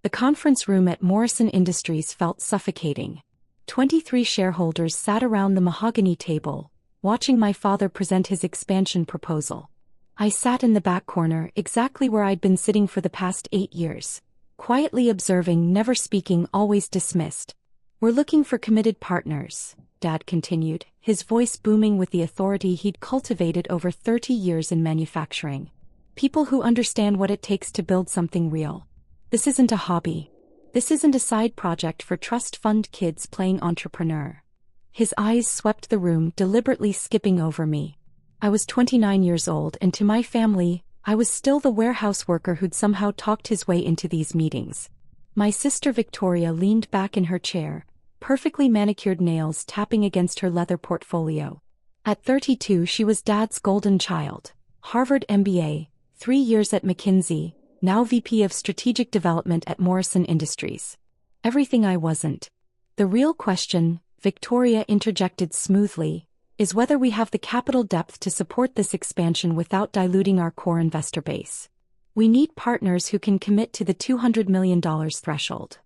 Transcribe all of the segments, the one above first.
The conference room at Morrison Industries felt suffocating. 23 shareholders sat around the mahogany table, watching my father present his expansion proposal. I sat in the back corner, exactly where I'd been sitting for the past 8 years. Quietly observing, never speaking, always dismissed. "We're looking for committed partners," Dad continued, his voice booming with the authority he'd cultivated over 30 years in manufacturing. "People who understand what it takes to build something real. This isn't a hobby. This isn't a side project for trust fund kids playing entrepreneur." His eyes swept the room, deliberately skipping over me. I was 29 years old, and to my family, I was still the warehouse worker who'd somehow talked his way into these meetings. My sister Victoria leaned back in her chair, perfectly manicured nails tapping against her leather portfolio. At 32 she was Dad's golden child. Harvard MBA, 3 years at McKinsey, now VP of Strategic Development at Morrison Industries. Everything I wasn't. "The real question," Victoria interjected smoothly, "is whether we have the capital depth to support this expansion without diluting our core investor base. We need partners who can commit to the $200 million threshold."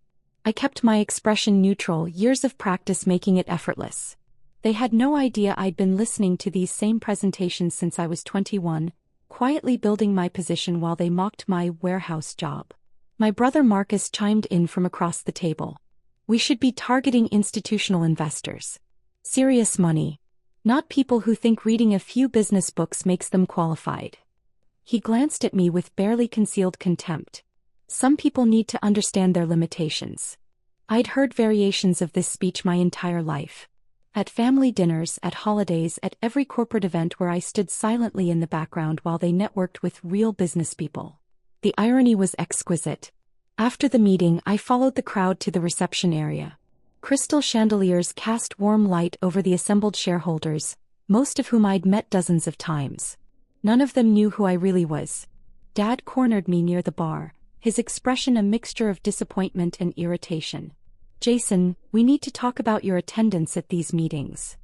I kept my expression neutral, years of practice making it effortless. They had no idea I'd been listening to these same presentations since I was 21, quietly building my position while they mocked my warehouse job. My brother Marcus chimed in from across the table. "We should be targeting institutional investors. Serious money. Not people who think reading a few business books makes them qualified." He glanced at me with barely concealed contempt. "Some people need to understand their limitations." I'd heard variations of this speech my entire life. At family dinners, at holidays, at every corporate event where I stood silently in the background while they networked with real business people. The irony was exquisite. After the meeting, I followed the crowd to the reception area. Crystal chandeliers cast warm light over the assembled shareholders, most of whom I'd met dozens of times. None of them knew who I really was. Dad cornered me near the bar, his expression a mixture of disappointment and irritation. "Jason, we need to talk about your attendance at these meetings."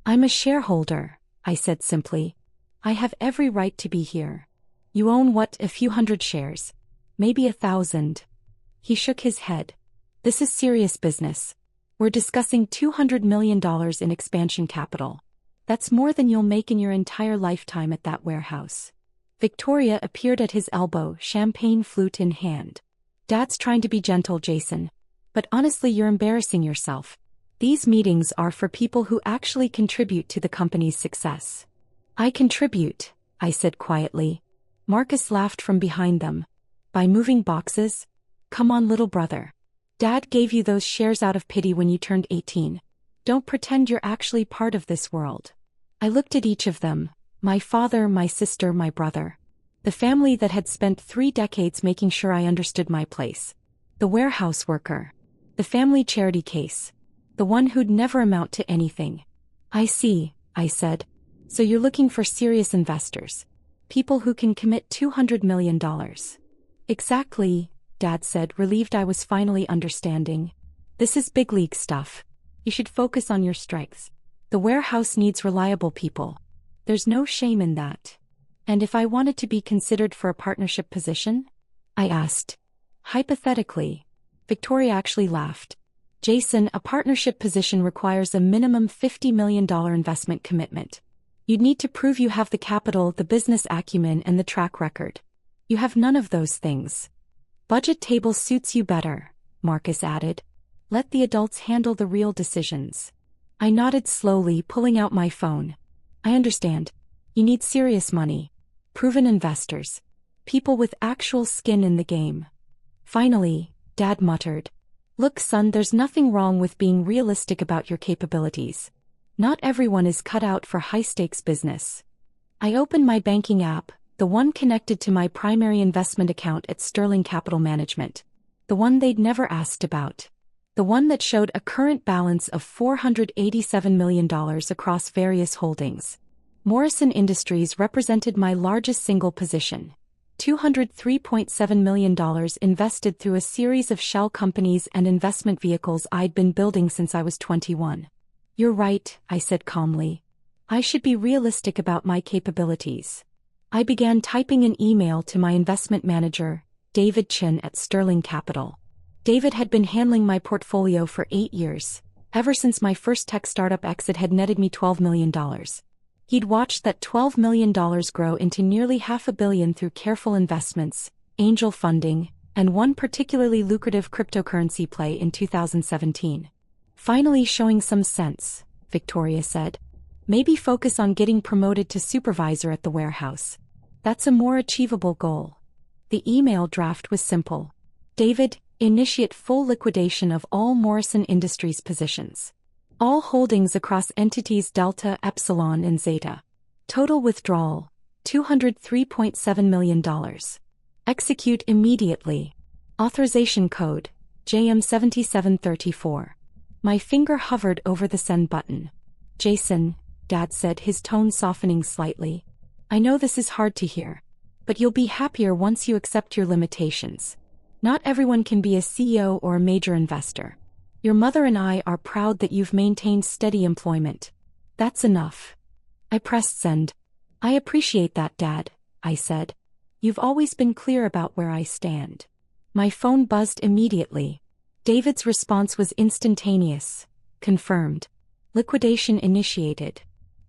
"I'm a shareholder," I said simply. "I have every right to be here." "You own what, a few hundred shares? Maybe 1,000. He shook his head. "This is serious business. We're discussing $200 million in expansion capital. That's more than you'll make in your entire lifetime at that warehouse." Victoria appeared at his elbow, champagne flute in hand. "Dad's trying to be gentle, Jason. But honestly, you're embarrassing yourself. These meetings are for people who actually contribute to the company's success." "I contribute," I said quietly. Marcus laughed from behind them. "By moving boxes? Come on, little brother. Dad gave you those shares out of pity when you turned 18. Don't pretend you're actually part of this world." I looked at each of them, my father, my sister, my brother. The family that had spent 3 decades making sure I understood my place. The warehouse worker. The family charity case. The one who'd never amount to anything. "I see," I said. "So you're looking for serious investors. People who can commit $200 million. "Exactly," Dad said, relieved I was finally understanding. "This is big league stuff. You should focus on your strengths. The warehouse needs reliable people. There's no shame in that." "And if I wanted to be considered for a partnership position?" I asked. "Hypothetically." Victoria actually laughed. "Jason, a partnership position requires a minimum $50 million investment commitment. You'd need to prove you have the capital, the business acumen, and the track record. You have none of those things." "Budget table suits you better," Marcus added. "Let the adults handle the real decisions." I nodded slowly, pulling out my phone. "I understand. You need serious money. Proven investors. People with actual skin in the game." Finally, Dad muttered, "Look, son, there's nothing wrong with being realistic about your capabilities. Not everyone is cut out for high-stakes business." I opened my banking app, the one connected to my primary investment account at Sterling Capital Management. The one they'd never asked about. The one that showed a current balance of $487 million across various holdings. Morrison Industries represented my largest single position. $203.7 million invested through a series of shell companies and investment vehicles I'd been building since I was 21. "You're right," I said calmly. "I should be realistic about my capabilities." I began typing an email to my investment manager, David Chin at Sterling Capital. David had been handling my portfolio for 8 years, ever since my first tech startup exit had netted me $12 million. He'd watched that $12 million grow into nearly $500 million through careful investments, angel funding, and one particularly lucrative cryptocurrency play in 2017. Finally showing some sense, Victoria said. Maybe focus on getting promoted to supervisor at the warehouse. That's a more achievable goal. The email draft was simple. David, initiate full liquidation of all Morrison Industries positions. All holdings across entities Delta, Epsilon, and Zeta. Total withdrawal, $203.7 million. Execute immediately. Authorization code, JM7734. My finger hovered over the send button. Jason, Dad said, his tone softening slightly. I know this is hard to hear. But you'll be happier once you accept your limitations. Not everyone can be a CEO or a major investor. Your mother and I are proud that you've maintained steady employment. That's enough. I pressed send. I appreciate that, Dad, I said. You've always been clear about where I stand. My phone buzzed immediately. David's response was instantaneous. Confirmed. Liquidation initiated.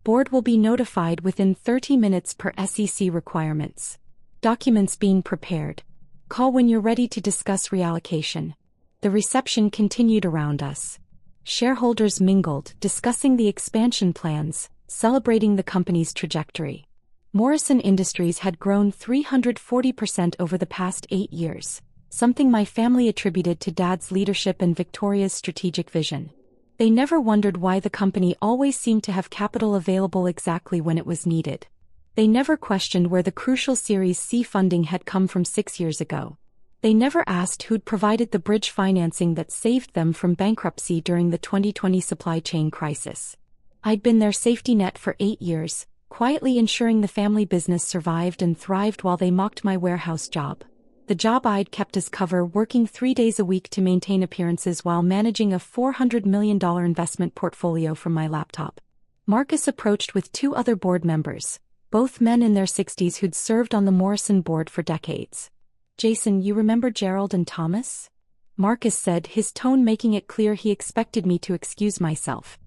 Board will be notified within 30 minutes per SEC requirements. Documents being prepared. Call when you're ready to discuss reallocation. The reception continued around us. Shareholders mingled, discussing the expansion plans, celebrating the company's trajectory. Morrison Industries had grown 340% over the past 8 years, something my family attributed to Dad's leadership and Victoria's strategic vision. They never wondered why the company always seemed to have capital available exactly when it was needed. They never questioned where the crucial Series C funding had come from 6 years ago. They never asked who'd provided the bridge financing that saved them from bankruptcy during the 2020 supply chain crisis. I'd been their safety net for 8 years, quietly ensuring the family business survived and thrived while they mocked my warehouse job. The job I'd kept as cover, working 3 days a week to maintain appearances while managing a $400 million investment portfolio from my laptop. Marcus approached with 2 other board members, both men in their 60s who'd served on the Morrison board for decades. Jason, you remember Gerald and Thomas? Marcus said, his tone making it clear he expected me to excuse myself.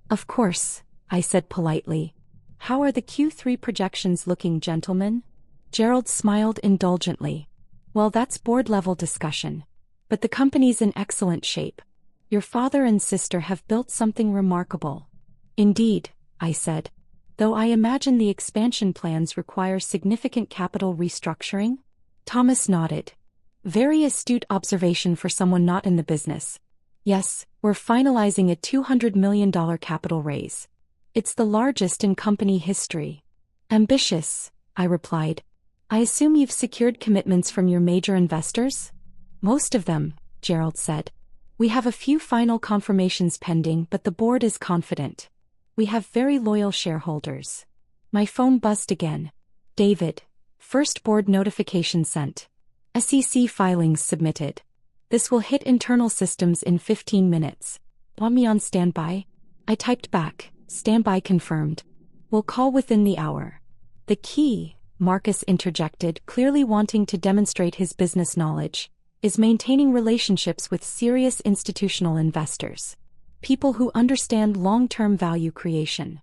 Of course, I said politely. How are the Q3 projections looking, gentlemen? Gerald smiled indulgently. Well, that's board-level discussion. But the company's in excellent shape. Your father and sister have built something remarkable. Indeed, I said. Though I imagine the expansion plans require significant capital restructuring? Thomas nodded. Very astute observation for someone not in the business. Yes, we're finalizing a $200 million capital raise. It's the largest in company history. Ambitious, I replied. I assume you've secured commitments from your major investors? Most of them, Gerald said. We have a few final confirmations pending, but the board is confident. We have very loyal shareholders. My phone buzzed again. David. First board notification sent. SEC filings submitted. This will hit internal systems in 15 minutes. Want me on standby? I typed back. Standby confirmed. We'll call within the hour. The key, Marcus interjected, clearly wanting to demonstrate his business knowledge, is maintaining relationships with serious institutional investors. People who understand long-term value creation.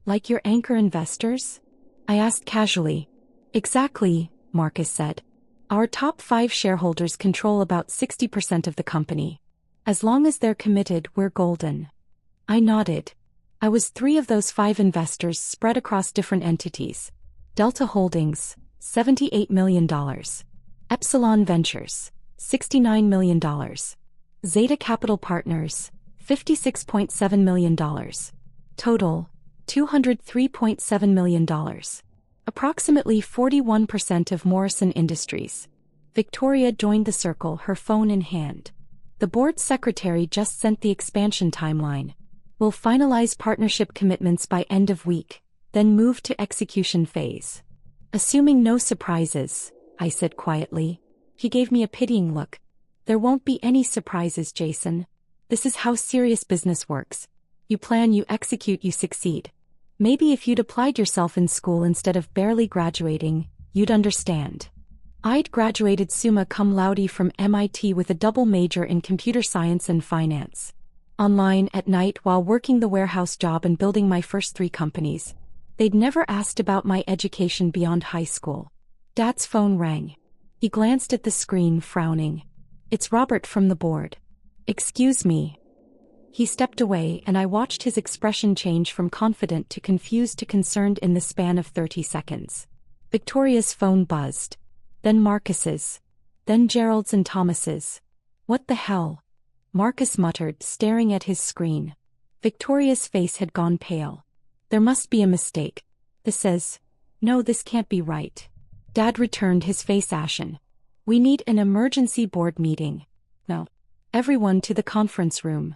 Like your anchor investors? I asked casually. Exactly, Marcus said. Our top 5 shareholders control about 60% of the company. As long as they're committed, we're golden. I nodded. I was 3 of those 5 investors spread across different entities. Delta Holdings, $78 million. Epsilon Ventures, $69 million. Zeta Capital Partners, $56.7 million. Total, $203.7 million. Approximately 41% of Morrison Industries. Victoria joined the circle, her phone in hand. The board secretary just sent the expansion timeline. We'll finalize partnership commitments by end of week, then move to execution phase. Assuming no surprises, I said quietly. He gave me a pitying look. There won't be any surprises, Jason. This is how serious business works. You plan, you execute, you succeed. Maybe if you'd applied yourself in school instead of barely graduating, you'd understand. I'd graduated summa cum laude from MIT with a double major in computer science and finance. Online at night while working the warehouse job and building my first 3 companies. They'd never asked about my education beyond high school. Dad's phone rang. He glanced at the screen, frowning. "It's Robert from the board." "Excuse me." He stepped away and I watched his expression change from confident to confused to concerned in the span of 30 seconds. Victoria's phone buzzed. Then Marcus's. Then Gerald's and Thomas's. "What the hell?" Marcus muttered, staring at his screen. Victoria's face had gone pale. "There must be a mistake. This is... No, this can't be right." Dad returned, his face ashen. "We need an emergency board meeting. No. Everyone to the conference room."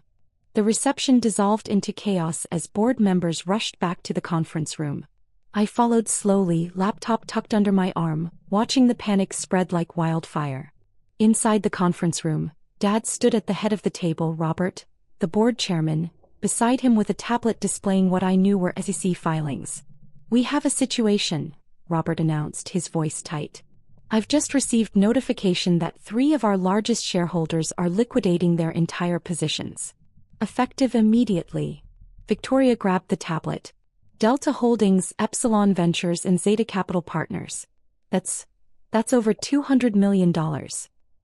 The reception dissolved into chaos as board members rushed back to the conference room. I followed slowly, laptop tucked under my arm, watching the panic spread like wildfire. Inside the conference room, Dad stood at the head of the table, Robert, the board chairman, beside him with a tablet displaying what I knew were SEC filings. "We have a situation," Robert announced, his voice tight. "I've just received notification that 3 of our largest shareholders are liquidating their entire positions. Effective immediately." Victoria grabbed the tablet. "Delta Holdings, Epsilon Ventures and Zeta Capital Partners. That's over $200 million.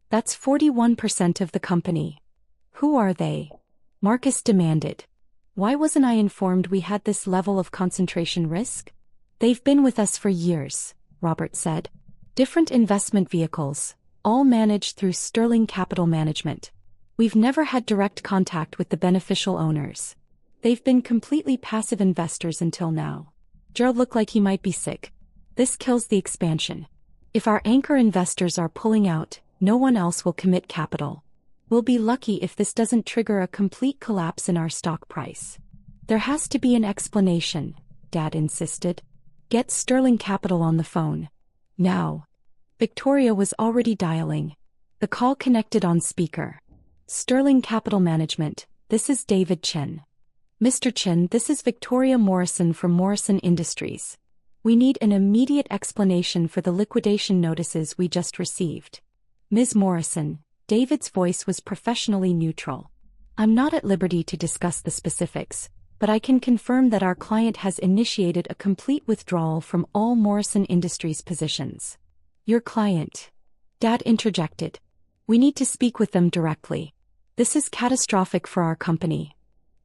That's 41% of the company." "Who are they?" Marcus demanded. "Why wasn't I informed we had this level of concentration risk?" "They've been with us for years," Robert said. "Different investment vehicles, all managed through Sterling Capital Management. We've never had direct contact with the beneficial owners. They've been completely passive investors until now." Gerald looked like he might be sick. "This kills the expansion. If our anchor investors are pulling out, no one else will commit capital. We'll be lucky if this doesn't trigger a complete collapse in our stock price." "There has to be an explanation," Dad insisted. "Get Sterling Capital on the phone. Now." Victoria was already dialing. The call connected on speaker. "Sterling Capital Management, this is David Chen." "Mr. Chen, this is Victoria Morrison from Morrison Industries. We need an immediate explanation for the liquidation notices we just received." "Ms. Morrison," David's voice was professionally neutral. "I'm not at liberty to discuss the specifics, but I can confirm that our client has initiated a complete withdrawal from all Morrison Industries positions." "Your client?" Dad interjected. "We need to speak with them directly. This is catastrophic for our company."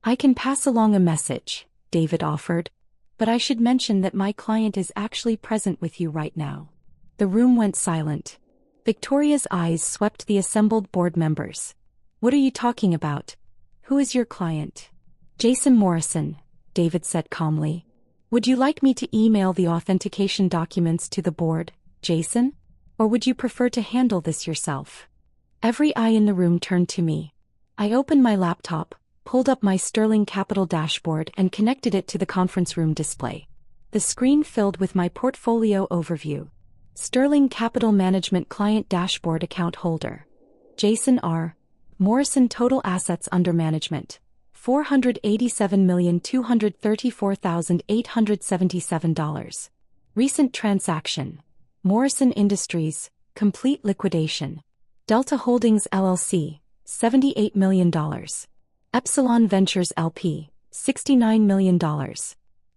"I can pass along a message," David offered. "But I should mention that my client is actually present with you right now." The room went silent. Victoria's eyes swept the assembled board members. "What are you talking about? Who is your client?" "Jason Morrison," David said calmly. "Would you like me to email the authentication documents to the board, Jason? Or would you prefer to handle this yourself?" Every eye in the room turned to me. I opened my laptop, pulled up my Sterling Capital dashboard and connected it to the conference room display. The screen filled with my portfolio overview. Sterling Capital Management Client Dashboard Account Holder. Jason R. Morrison. Total Assets Under Management. $487,234,877. Recent Transaction. Morrison Industries, Complete Liquidation. Delta Holdings LLC, $78 million. Epsilon Ventures LP, $69 million.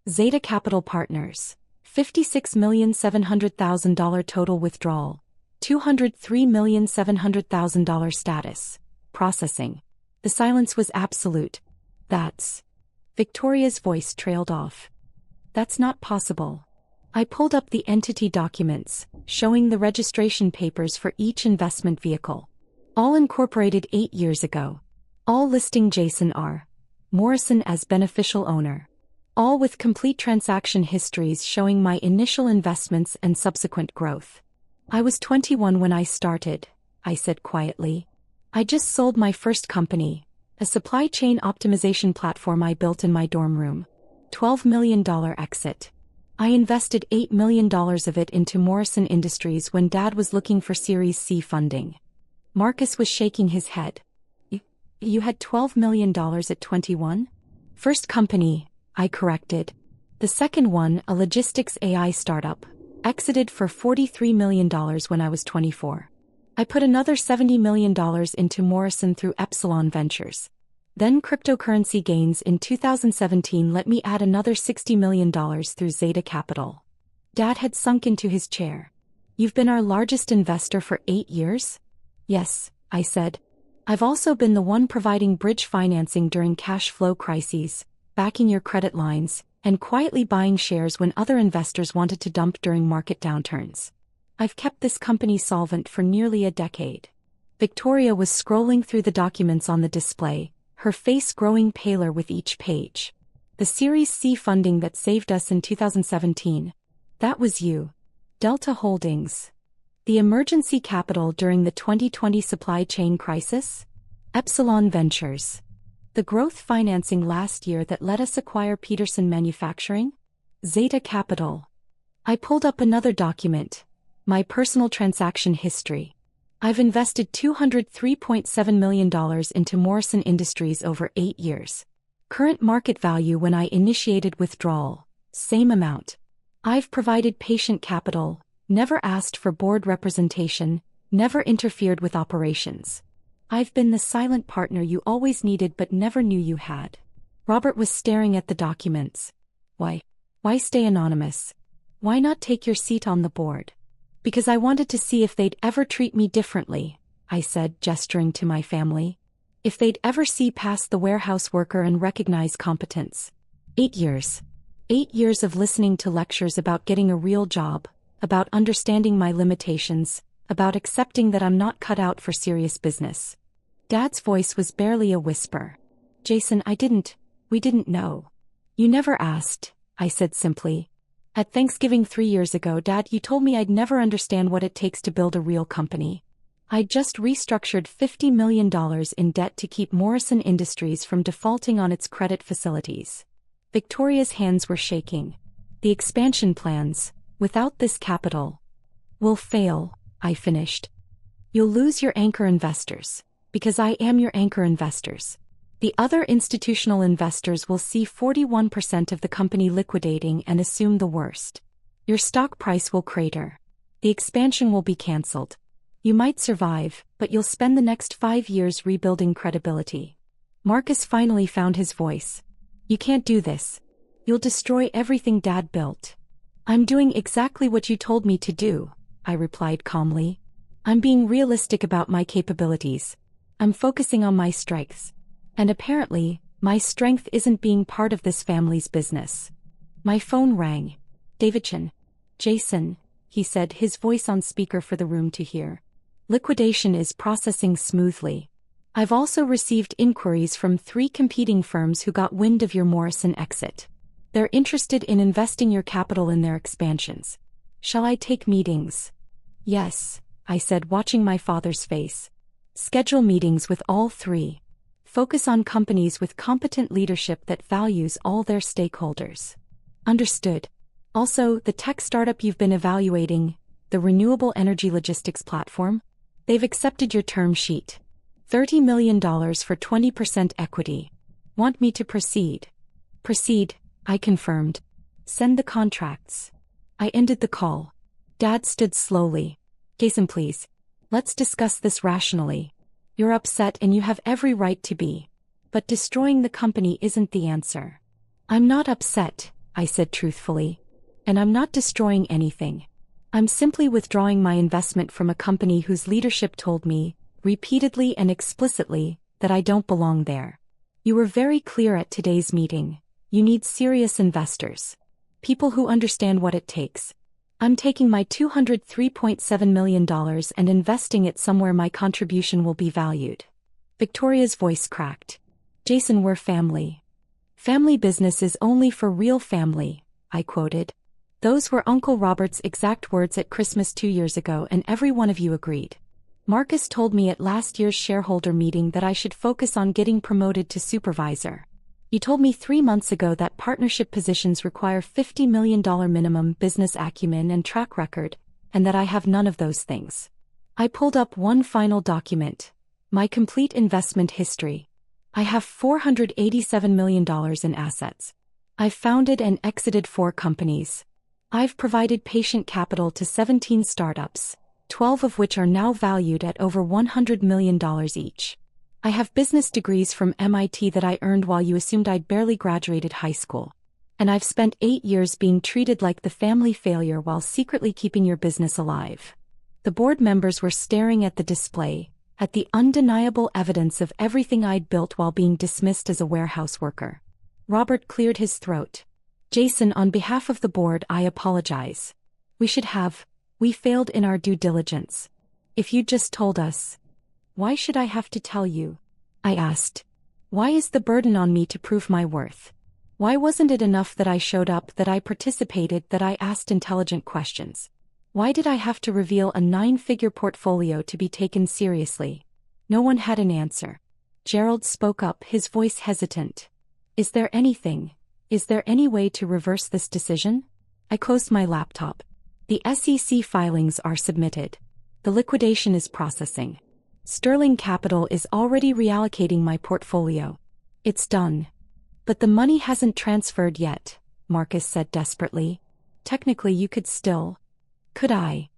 Zeta Capital Partners, $56,700,000 total withdrawal. $203,700,000 status. Processing. The silence was absolute. "That's..." Victoria's voice trailed off. "That's not possible." I pulled up the entity documents, showing the registration papers for each investment vehicle. All incorporated 8 years ago. All listing Jason R. Morrison as beneficial owner. All with complete transaction histories showing my initial investments and subsequent growth. "I was 21 when I started," I said quietly. "I just sold my first company, a supply chain optimization platform I built in my dorm room. $12 million exit. I invested $8 million of it into Morrison Industries when Dad was looking for Series C funding." Marcus was shaking his head. You had $12 million at 21? "First company," I corrected. "The second one, a logistics AI startup. Exited for $43 million when I was 24. I put another $70 million into Morrison through Epsilon Ventures. Then cryptocurrency gains in 2017 let me add another $60 million through Zeta Capital. Dad had sunk into his chair. You've been our largest investor for 8 years? Yes, I said. I've also been the one providing bridge financing during cash flow crises, backing your credit lines, and quietly buying shares when other investors wanted to dump during market downturns. I've kept this company solvent for nearly a decade. Victoria was scrolling through the documents on the display, her face growing paler with each page. The Series C funding that saved us in 2017. That was you. Delta Holdings. The emergency capital during the 2020 supply chain crisis? Epsilon Ventures. The growth financing last year that let us acquire Peterson Manufacturing? Zeta Capital. I pulled up another document. My personal transaction history. I've invested $203.7 million into Morrison Industries over 8 years. Current market value when I initiated withdrawal, same amount. I've provided patient capital, never asked for board representation, never interfered with operations. I've been the silent partner you always needed but never knew you had. Robert was staring at the documents. Why stay anonymous? Why not take your seat on the board? Because I wanted to see if they'd ever treat me differently, I said, gesturing to my family. If they'd ever see past the warehouse worker and recognize competence. 8 years. 8 years of listening to lectures about getting a real job, about understanding my limitations, about accepting that I'm not cut out for serious business. Dad's voice was barely a whisper. Jason, we didn't know. You never asked, I said simply. At Thanksgiving 3 years ago, Dad, you told me I'd never understand what it takes to build a real company. I'd just restructured $50 million in debt to keep Morrison Industries from defaulting on its credit facilities. Victoria's hands were shaking. The expansion plans, without this capital, will fail, I finished. You'll lose your anchor investors, because I am your anchor investors. The other institutional investors will see 41% of the company liquidating and assume the worst. Your stock price will crater. The expansion will be cancelled. You might survive, but you'll spend the next 5 years rebuilding credibility. Marcus finally found his voice. You can't do this. You'll destroy everything Dad built. I'm doing exactly what you told me to do, I replied calmly. I'm being realistic about my capabilities. I'm focusing on my strengths. And apparently, my strength isn't being part of this family's business. My phone rang. Davidson. Jason, he said, his voice on speaker for the room to hear. Liquidation is processing smoothly. I've also received inquiries from 3 competing firms who got wind of your Morrison exit. They're interested in investing your capital in their expansions. Shall I take meetings? Yes, I said, watching my father's face. Schedule meetings with all 3. Focus on companies with competent leadership that values all their stakeholders. Understood. Also, the tech startup you've been evaluating, the renewable energy logistics platform, they've accepted your term sheet. $30 million for 20% equity. Want me to proceed? Proceed, I confirmed. Send the contracts. I ended the call. Dad stood slowly. Jason, please. Let's discuss this rationally. You're upset and you have every right to be. But destroying the company isn't the answer. I'm not upset, I said truthfully. And I'm not destroying anything. I'm simply withdrawing my investment from a company whose leadership told me, repeatedly and explicitly, that I don't belong there. You were very clear at today's meeting. You need serious investors. People who understand what it takes. I'm taking my $203.7 million and investing it somewhere my contribution will be valued. Victoria's voice cracked. Jason, we're family. Family business is only for real family, I quoted. Those were Uncle Robert's exact words at Christmas 2 years ago, and every one of you agreed. Marcus told me at last year's shareholder meeting that I should focus on getting promoted to supervisor. You told me 3 months ago that partnership positions require $50 million minimum business acumen and track record, and that I have none of those things. I pulled up one final document. My complete investment history. I have $487 million in assets. I've founded and exited 4 companies. I've provided patient capital to 17 startups, 12 of which are now valued at over $100 million each. I have business degrees from MIT that I earned while you assumed I'd barely graduated high school. And I've spent 8 years being treated like the family failure while secretly keeping your business alive. The board members were staring at the display, at the undeniable evidence of everything I'd built while being dismissed as a warehouse worker. Robert cleared his throat. Jason, on behalf of the board, I apologize. We failed in our due diligence. If you'd just told us. Why should I have to tell you? I asked. Why is the burden on me to prove my worth? Why wasn't it enough that I showed up, that I participated, that I asked intelligent questions? Why did I have to reveal a 9-figure portfolio to be taken seriously? No one had an answer. Gerald spoke up, his voice hesitant. Is there any way to reverse this decision? I closed my laptop. The SEC filings are submitted. The liquidation is processing. Sterling Capital is already reallocating my portfolio. It's done. But the money hasn't transferred yet, Marcus said desperately. Technically you could still. Could I?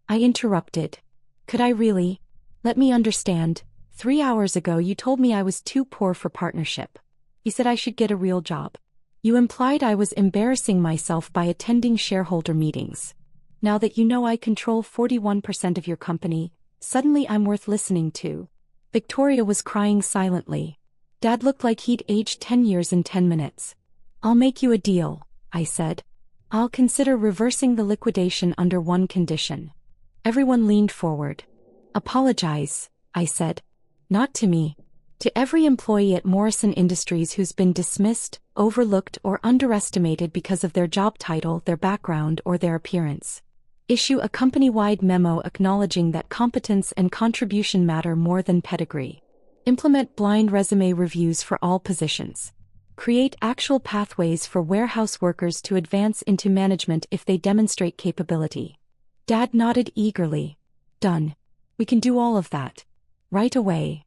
I interrupted. Could I really? Let me understand. 3 hours ago you told me I was too poor for partnership. You said I should get a real job. You implied I was embarrassing myself by attending shareholder meetings. Now that you know I control 41% of your company, suddenly I'm worth listening to. Victoria was crying silently. Dad looked like he'd aged 10 years in 10 minutes. I'll make you a deal, I said. I'll consider reversing the liquidation under one condition. Everyone leaned forward. Apologize, I said. Not to me. To every employee at Morrison Industries who's been dismissed, overlooked, or underestimated because of their job title, their background, or their appearance. Issue a company-wide memo acknowledging that competence and contribution matter more than pedigree. Implement blind resume reviews for all positions. Create actual pathways for warehouse workers to advance into management if they demonstrate capability. Dad nodded eagerly. Done. We can do all of that. Right away.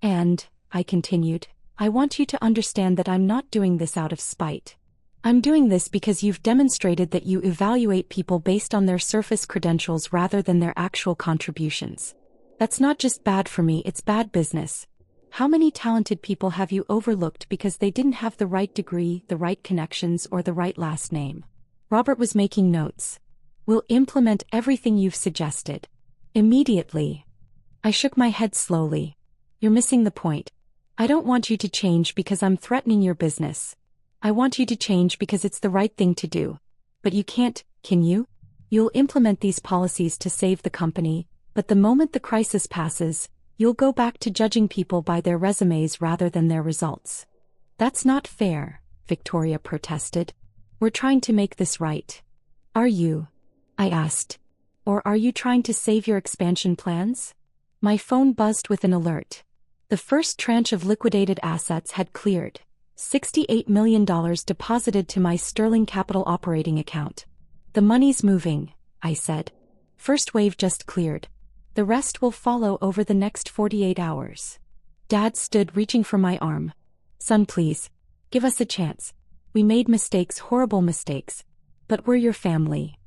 And, I continued, I want you to understand that I'm not doing this out of spite. I'm doing this because you've demonstrated that you evaluate people based on their surface credentials rather than their actual contributions. That's not just bad for me, it's bad business. How many talented people have you overlooked because they didn't have the right degree, the right connections, or the right last name? Robert was making notes. We'll implement everything you've suggested. Immediately. I shook my head slowly. You're missing the point. I don't want you to change because I'm threatening your business. I want you to change because it's the right thing to do. But you can't, can you? You'll implement these policies to save the company, but the moment the crisis passes, you'll go back to judging people by their resumes rather than their results. That's not fair, Victoria protested. We're trying to make this right. Are you? I asked. Or are you trying to save your expansion plans? My phone buzzed with an alert. The first tranche of liquidated assets had cleared. $68 million deposited to my Sterling Capital operating account. The money's moving, I said. First wave just cleared. The rest will follow over the next 48 hours. Dad stood reaching for my arm. Son, please. Give us a chance. We made mistakes, horrible mistakes. But we're your family.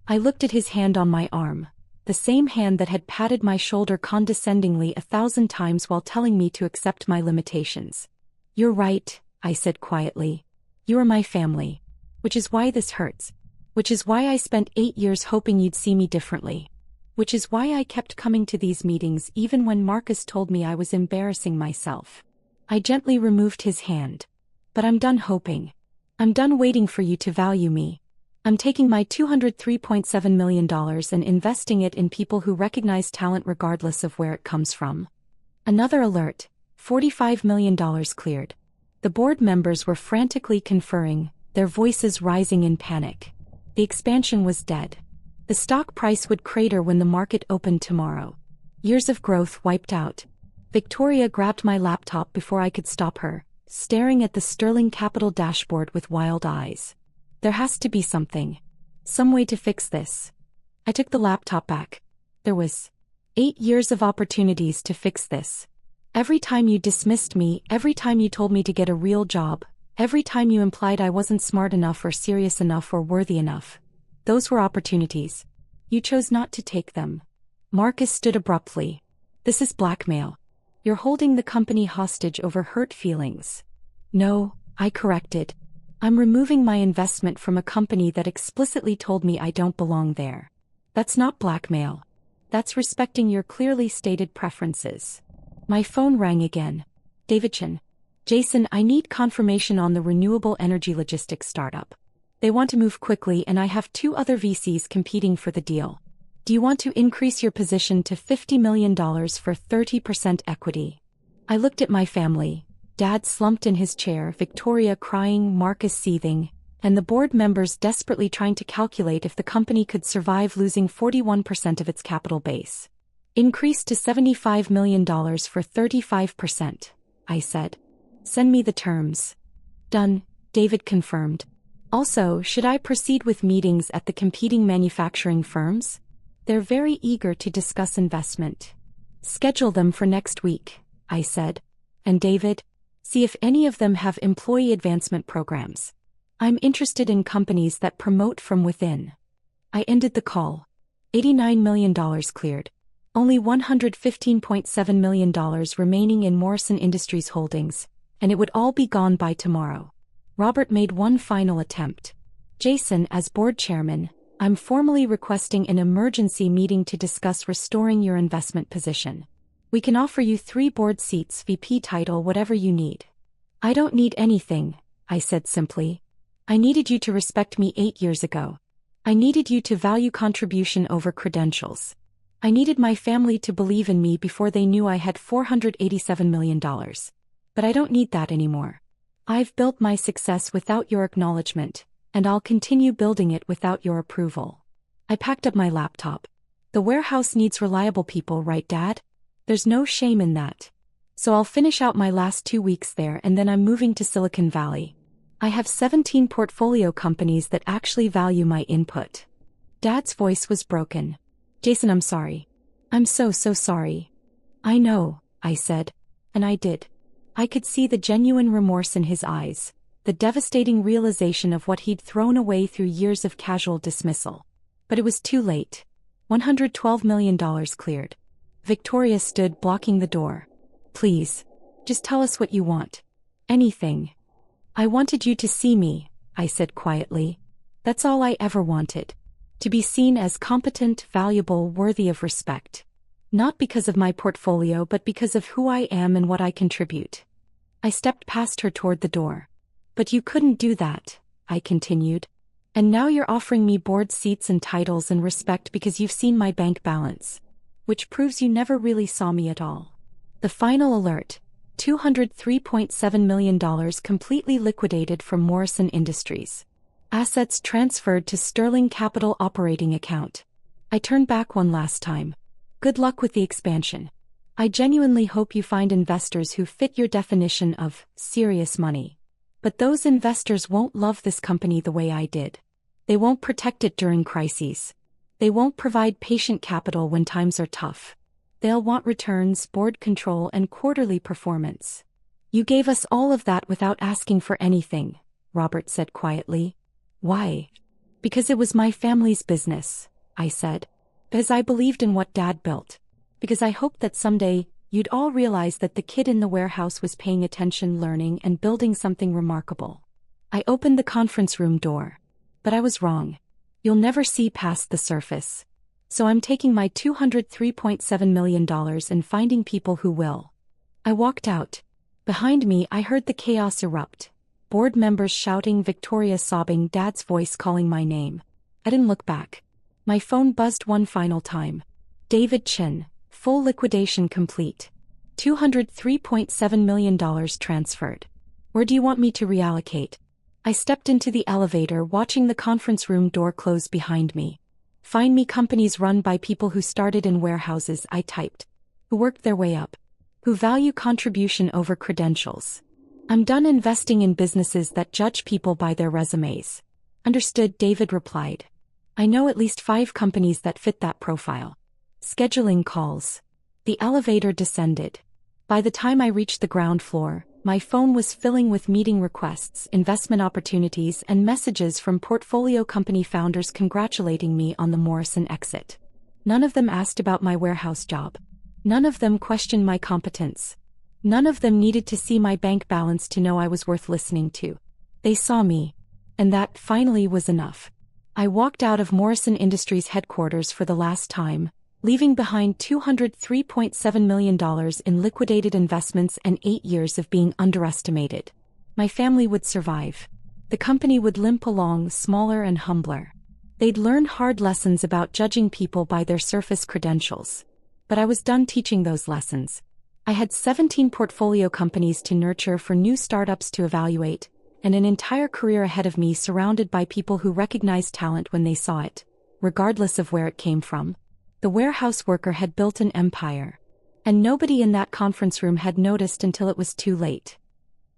I looked at his hand on my arm. The same hand that had patted my shoulder condescendingly 1,000 times while telling me to accept my limitations. You're right, I said quietly. You are my family. Which is why this hurts. Which is why I spent 8 years hoping you'd see me differently. Which is why I kept coming to these meetings even when Marcus told me I was embarrassing myself. I gently removed his hand. But I'm done hoping. I'm done waiting for you to value me. I'm taking my $203.7 million and investing it in people who recognize talent regardless of where it comes from. Another alert. $45 million cleared. The board members were frantically conferring, their voices rising in panic. The expansion was dead. The stock price would crater when the market opened tomorrow. Years of growth wiped out. Victoria grabbed my laptop before I could stop her, staring at the Sterling Capital dashboard with wild eyes. There has to be something. Some way to fix this. I took the laptop back. There was 8 years of opportunities to fix this. Every time you dismissed me, every time you told me to get a real job, every time you implied I wasn't smart enough or serious enough or worthy enough. Those were opportunities. You chose not to take them. Marcus stood abruptly. This is blackmail. You're holding the company hostage over hurt feelings. No, I corrected. I'm removing my investment from a company that explicitly told me I don't belong there. That's not blackmail. That's respecting your clearly stated preferences. My phone rang again. David Chen. Jason, I need confirmation on the renewable energy logistics startup. They want to move quickly and I have 2 other VCs competing for the deal. Do you want to increase your position to $50 million for 30% equity? I looked at my family. Dad slumped in his chair, Victoria crying, Marcus seething, and the board members desperately trying to calculate if the company could survive losing 41% of its capital base. Increase to $75 million for 35%, I said. Send me the terms. Done, David confirmed. Also, should I proceed with meetings at the competing manufacturing firms? They're very eager to discuss investment. Schedule them for next week, I said. And David? See if any of them have employee advancement programs. I'm interested in companies that promote from within. I ended the call. $89 million cleared. Only $115.7 million remaining in Morrison Industries holdings, and it would all be gone by tomorrow. Robert made one final attempt. Jason, as board chairman, I'm formally requesting an emergency meeting to discuss restoring your investment position. We can offer you 3 board seats, VP title, whatever you need. I don't need anything, I said simply. I needed you to respect me 8 years ago. I needed you to value contribution over credentials. I needed my family to believe in me before they knew I had $487 million. But I don't need that anymore. I've built my success without your acknowledgement, and I'll continue building it without your approval. I packed up my laptop. The warehouse needs reliable people, right, Dad? There's no shame in that. So I'll finish out my last 2 weeks there and then I'm moving to Silicon Valley. I have 17 portfolio companies that actually value my input. Dad's voice was broken. Jason, I'm sorry. I'm so sorry. I know, I said. And I did. I could see the genuine remorse in his eyes, the devastating realization of what he'd thrown away through years of casual dismissal. But it was too late. $112 million cleared. Victoria stood blocking the door. Please. Just tell us what you want. Anything. I wanted you to see me, I said quietly. That's all I ever wanted. To be seen as competent, valuable, worthy of respect. Not because of my portfolio but because of who I am and what I contribute. I stepped past her toward the door. But you couldn't do that, I continued. And now you're offering me board seats and titles and respect because you've seen my bank balance. Which proves you never really saw me at all. The final alert, $203.7 million completely liquidated from Morrison Industries. Assets transferred to Sterling Capital operating account. I turned back one last time. Good luck with the expansion. I genuinely hope you find investors who fit your definition of serious money. But those investors won't love this company the way I did. They won't protect it during crises. They won't provide patient capital when times are tough. They'll want returns, board control, and quarterly performance. You gave us all of that without asking for anything, Robert said quietly. Why? Because it was my family's business, I said. Because I believed in what Dad built. Because I hoped that someday, you'd all realize that the kid in the warehouse was paying attention, learning, and building something remarkable. I opened the conference room door. But I was wrong. You'll never see past the surface. So I'm taking my $203.7 million and finding people who will. I walked out. Behind me I heard the chaos erupt. Board members shouting, Victoria sobbing, Dad's voice calling my name. I didn't look back. My phone buzzed one final time. David Chen, full liquidation complete. $203.7 million transferred. Where do you want me to reallocate? I stepped into the elevator, watching the conference room door close behind me. Find me companies run by people who started in warehouses, I typed. Who worked their way up. Who value contribution over credentials. I'm done investing in businesses that judge people by their resumes. Understood, David replied. I know at least 5 companies that fit that profile. Scheduling calls. The elevator descended. By the time I reached the ground floor, My phone was filling with meeting requests, investment opportunities, and messages from portfolio company founders congratulating me on the Morrison exit. None of them asked about my warehouse job. None of them questioned my competence. None of them needed to see my bank balance to know I was worth listening to. They saw me. And that, finally, was enough. I walked out of Morrison Industries headquarters for the last time, leaving behind $203.7 million in liquidated investments and 8 years of being underestimated. My family would survive. The company would limp along, smaller and humbler. They'd learn hard lessons about judging people by their surface credentials. But I was done teaching those lessons. I had 17 portfolio companies to nurture for new startups to evaluate, and an entire career ahead of me surrounded by people who recognized talent when they saw it, regardless of where it came from. The warehouse worker had built an empire. And nobody in that conference room had noticed until it was too late.